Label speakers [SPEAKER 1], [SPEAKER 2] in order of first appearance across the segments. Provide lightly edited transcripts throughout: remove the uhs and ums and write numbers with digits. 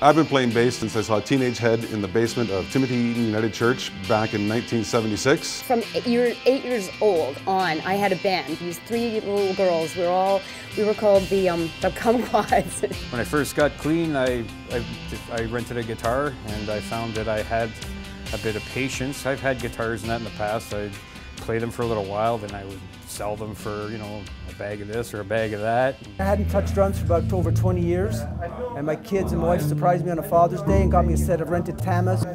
[SPEAKER 1] I've been playing bass since I saw Teenage Head in the basement of Timothy Eaton United Church back in 1976.
[SPEAKER 2] From 8 years old on, I had a band. These 3 little girls, we were called the Kumquats.
[SPEAKER 3] When I first got clean, I rented a guitar, and I found that I had a bit of patience. I've had guitars and that in the past. I'd play them for a little while, then I would sell them for, you know, a bag of this or a bag of that.
[SPEAKER 4] I hadn't touched drums for about over 20 years, and my kids and my wife surprised me on a Father's Day and got me a set of rented tamas.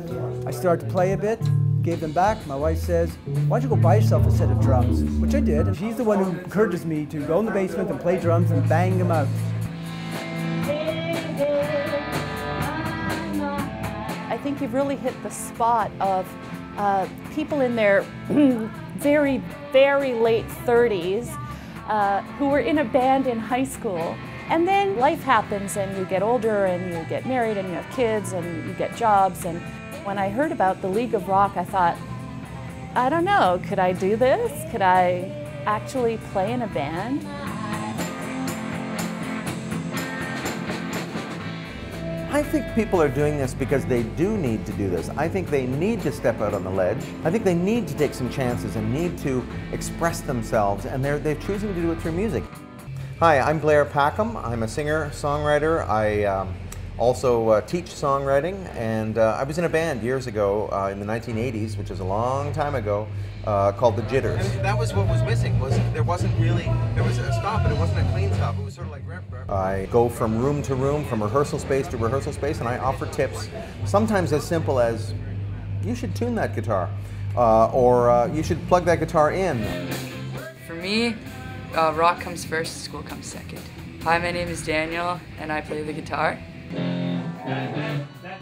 [SPEAKER 4] I started to play a bit, gave them back. My wife says, why don't you go buy yourself a set of drums? Which I did, and she's the one who encourages me to go in the basement and play drums and bang them out.
[SPEAKER 5] I think you've really hit the spot of people in their very, very late 30s who were in a band in high school. And then life happens and you get older and you get married and you have kids and you get jobs. And when I heard about the League of Rock, I thought, I don't know, could I do this? Could I actually play in a band?
[SPEAKER 6] I think people are doing this because they do need to do this. I think they need to step out on the ledge. I think they need to take some chances and need to express themselves, and they're choosing to do it through music. Hi, I'm Blair Packham. I'm a singer-songwriter. I also teach songwriting, and I was in a band years ago in the 1980s, which is a long time ago, called the Jitters. That was what was missing. There was a stop, but it wasn't a clean stop. It was sort of like I go from room to room, from rehearsal space to rehearsal space, and I offer tips. Sometimes as simple as, you should tune that guitar, or you should plug that guitar in.
[SPEAKER 7] For me, rock comes first, school comes second. Hi, my name is Daniel, and I play the guitar.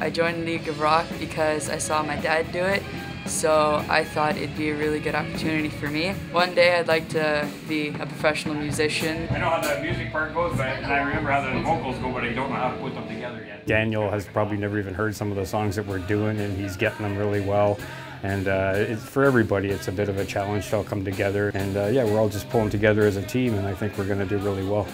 [SPEAKER 7] I joined League of Rock because I saw my dad do it, so I thought it'd be a really good opportunity for me. One day I'd like to be a professional musician.
[SPEAKER 8] I know how the music part goes, and I remember how the vocals go, but I don't know how to put them together yet.
[SPEAKER 3] Daniel has probably never even heard some of the songs that we're doing, and he's getting them really well. And for everybody, it's a bit of a challenge to all come together. And yeah, we're all just pulling together as a team, and I think we're going to do really well.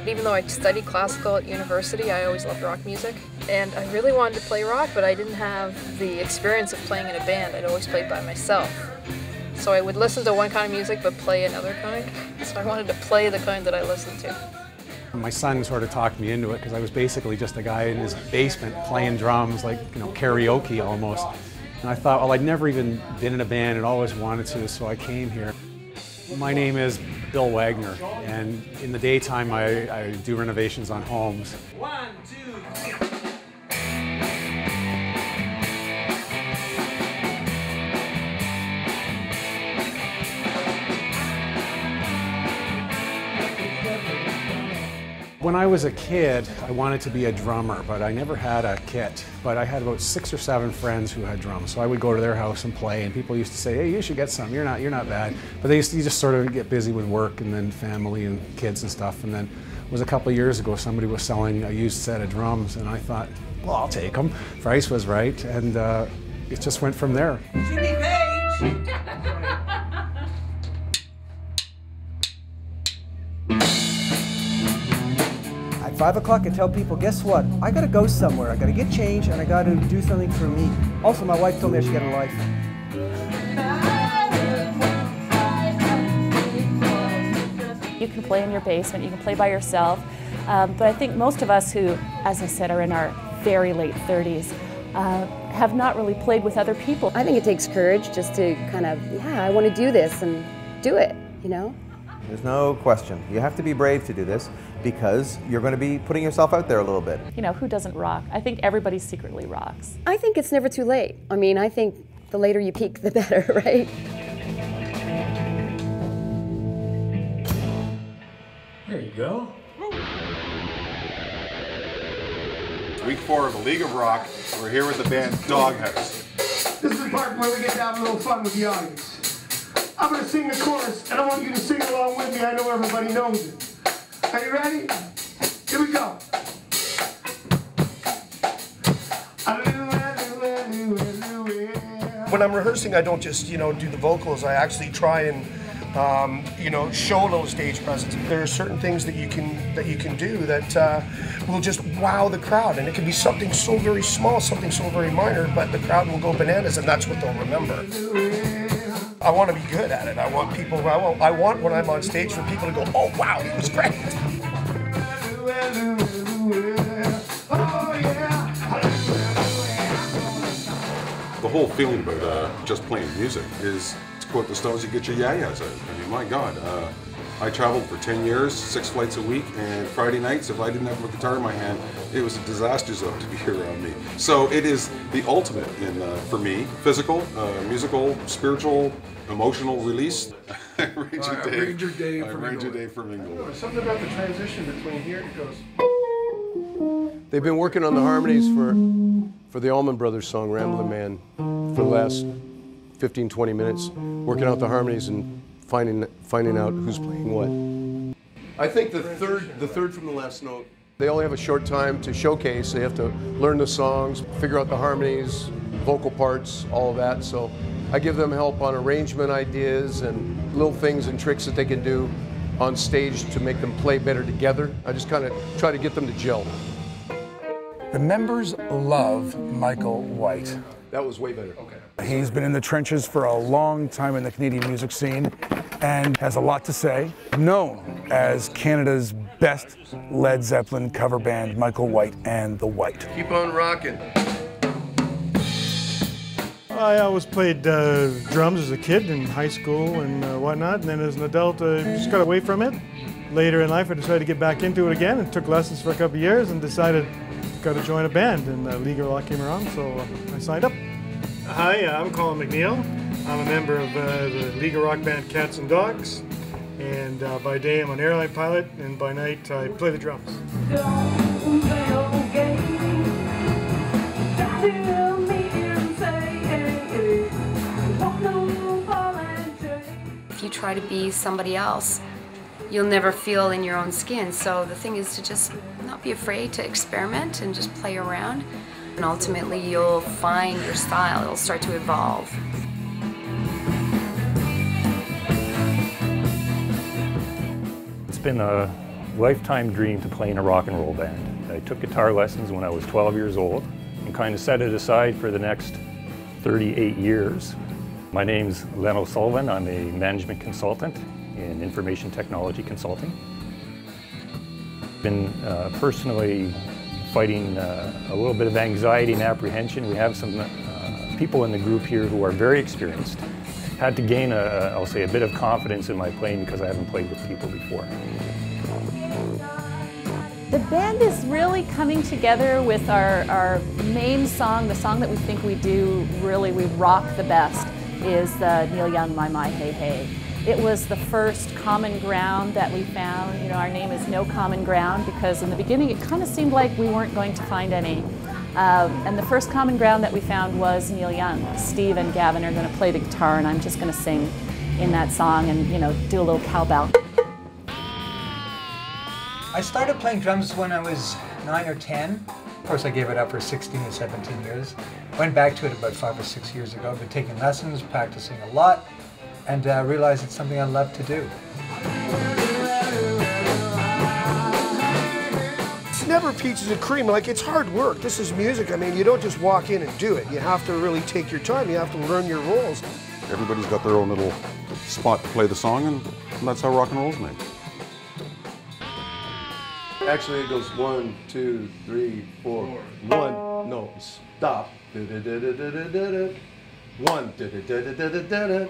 [SPEAKER 9] Even though I studied classical at university, I always loved rock music. And I really wanted to play rock, but I didn't have the experience of playing in a band. I'd always played by myself. So I would listen to one kind of music, but play another kind. So I wanted to play the kind that I listened to.
[SPEAKER 10] My son sort of talked me into it because I was basically just a guy in his basement playing drums, like, you know, karaoke almost. And I thought, well, I'd never even been in a band and always wanted to, so I came here. My name is Bill Wagner, and in the daytime I do renovations on homes.
[SPEAKER 11] 1, 2, 3.
[SPEAKER 10] When I was a kid, I wanted to be a drummer, but I never had a kit. But I had about 6 or 7 friends who had drums, so I would go to their house and play, and people used to say, hey, you should get some, you're not bad. But you just sort of get busy with work and then family and kids and stuff. And then it was a couple of years ago, somebody was selling a used set of drums, and I thought, well, I'll take them. Price was right, and it just went from there.
[SPEAKER 4] At 5 o'clock, I tell people, guess what? I gotta go somewhere. I gotta get changed, and I gotta do something for me. Also, my wife told me I should get a life.
[SPEAKER 5] You can play in your basement, you can play by yourself, but I think most of us who, as I said, are in our very late 30s, have not really played with other people.
[SPEAKER 2] I think it takes courage just to kind of, yeah, I want to do this and do it, you know?
[SPEAKER 6] There's no question. You have to be brave to do this because you're going to be putting yourself out there a little bit.
[SPEAKER 5] You know, who doesn't rock? I think everybody secretly rocks.
[SPEAKER 2] I think it's never too late. I mean, I think the later you peak, the better, right?
[SPEAKER 8] There you go.
[SPEAKER 1] Week 4 of the League of Rock. We're here with the band Doghouse.
[SPEAKER 11] This is the part where we get to have a little fun with the audience. I'm going to sing the chorus, and I want you to sing along with me. I know everybody knows it. Are you ready? Here we go. When I'm rehearsing, I don't just, do the vocals. I actually try and you know, show a little stage presence. There are certain things that you can do that will just wow the crowd, and it can be something so very small, something so very minor, but the crowd will go bananas, and that's what they'll remember. I want to be good at it. I want people. I want when I'm on stage for people to go, "Oh wow, he was great."
[SPEAKER 1] The whole feeling about just playing music is, to quote the Stones, you get your yayas out. I mean, my God. I traveled for 10 years, 6 flights a week, and Friday nights, if I didn't have a guitar in my hand, it was a disaster zone to be around me. So it is the ultimate in, for me, physical, musical, spiritual, emotional release.
[SPEAKER 11] Ranger Dave
[SPEAKER 1] from England.
[SPEAKER 11] Something about the transition between here, it goes.
[SPEAKER 12] They've been working on the harmonies for the Allman Brothers song, Ramblin' Man, for the last 15, 20 minutes, working out the harmonies and finding out who's playing what. I think the third from the last note, they only have a short time to showcase. They have to learn the songs, figure out the harmonies, vocal parts, all of that. So I give them help on arrangement ideas and little things and tricks that they can do on stage to make them play better together. I just kind of try to get them to gel.
[SPEAKER 13] The members love Michael White.
[SPEAKER 12] That was way better.
[SPEAKER 13] Okay. He's been in the trenches for a long time in the Canadian music scene and has a lot to say. Known as Canada's best Led Zeppelin cover band, Michael White and the White.
[SPEAKER 12] Keep on rocking.
[SPEAKER 14] I always played drums as a kid in high school and whatnot, and then as an adult, just got away from it. Later in life, I decided to get back into it again and took lessons for a couple of years and decided got to join a band, and League of Rock came around, so I signed up. Hi, I'm Colin McNeil. I'm a member of the League of Rock band Cats and Dogs, and by day I'm an airline pilot, and by night I play the drums.
[SPEAKER 2] If you try to be somebody else, you'll never feel in your own skin. So the thing is to just not be afraid to experiment and just play around. And ultimately you'll find your style. It'll start to evolve.
[SPEAKER 15] It's been a lifetime dream to play in a rock and roll band. I took guitar lessons when I was 12 years old and kind of set it aside for the next 38 years. My name's Len O'Sullivan. I'm a management consultant in information technology consulting. Been personally fighting a little bit of anxiety and apprehension. We have some people in the group here who are very experienced. Had to gain, I'll say, a bit of confidence in my playing because I haven't played with people before.
[SPEAKER 5] The band is really coming together with our main song, the song that we think we do really, we rock the best, is the Neil Young, My, Hey, Hey. It was the first common ground that we found. You know, our name is No Common Ground because in the beginning it kind of seemed like we weren't going to find any. And the first common ground that we found was Neil Young. Steve and Gavin are going to play the guitar and I'm just going to sing in that song and, you know, do a little cowbell.
[SPEAKER 16] I started playing drums when I was 9 or 10. Of course, I gave it up for 16 or 17 years. Went back to it about 5 or 6 years ago. I've been taking lessons, practicing a lot, and realized it's something I love to do.
[SPEAKER 11] It's never peaches and cream. Like, it's hard work. This is music. I mean, you don't just walk in and do it. You have to really take your time. You have to learn your roles.
[SPEAKER 1] Everybody's got their own little spot to play the song, and that's how rock and roll is made.
[SPEAKER 12] Actually, it goes 1, 2, 3, 4. 1, no, stop. 1.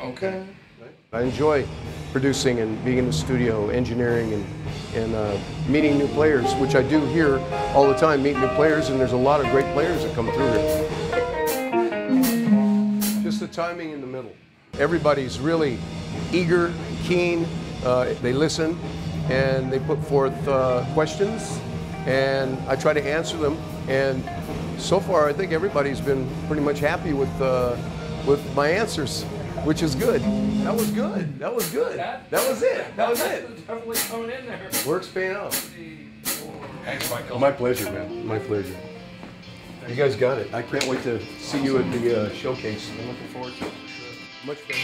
[SPEAKER 12] Okay. I enjoy producing and being in the studio, engineering and meeting new players, which I do here all the time, meet new players, and there's a lot of great players that come through here. Just the timing in the middle. Everybody's really eager, keen, they listen, and they put forth questions, and I try to answer them, and so far I think everybody's been pretty much happy with my answers, which is good. That was good. That was good. That was it. That was it.
[SPEAKER 8] Definitely coming in there.
[SPEAKER 12] Work's paying off.
[SPEAKER 8] Thanks, Michael.
[SPEAKER 12] My pleasure, man. My pleasure. You guys got it. I can't wait to see you at the showcase.
[SPEAKER 8] I'm looking forward to it.
[SPEAKER 12] Much better.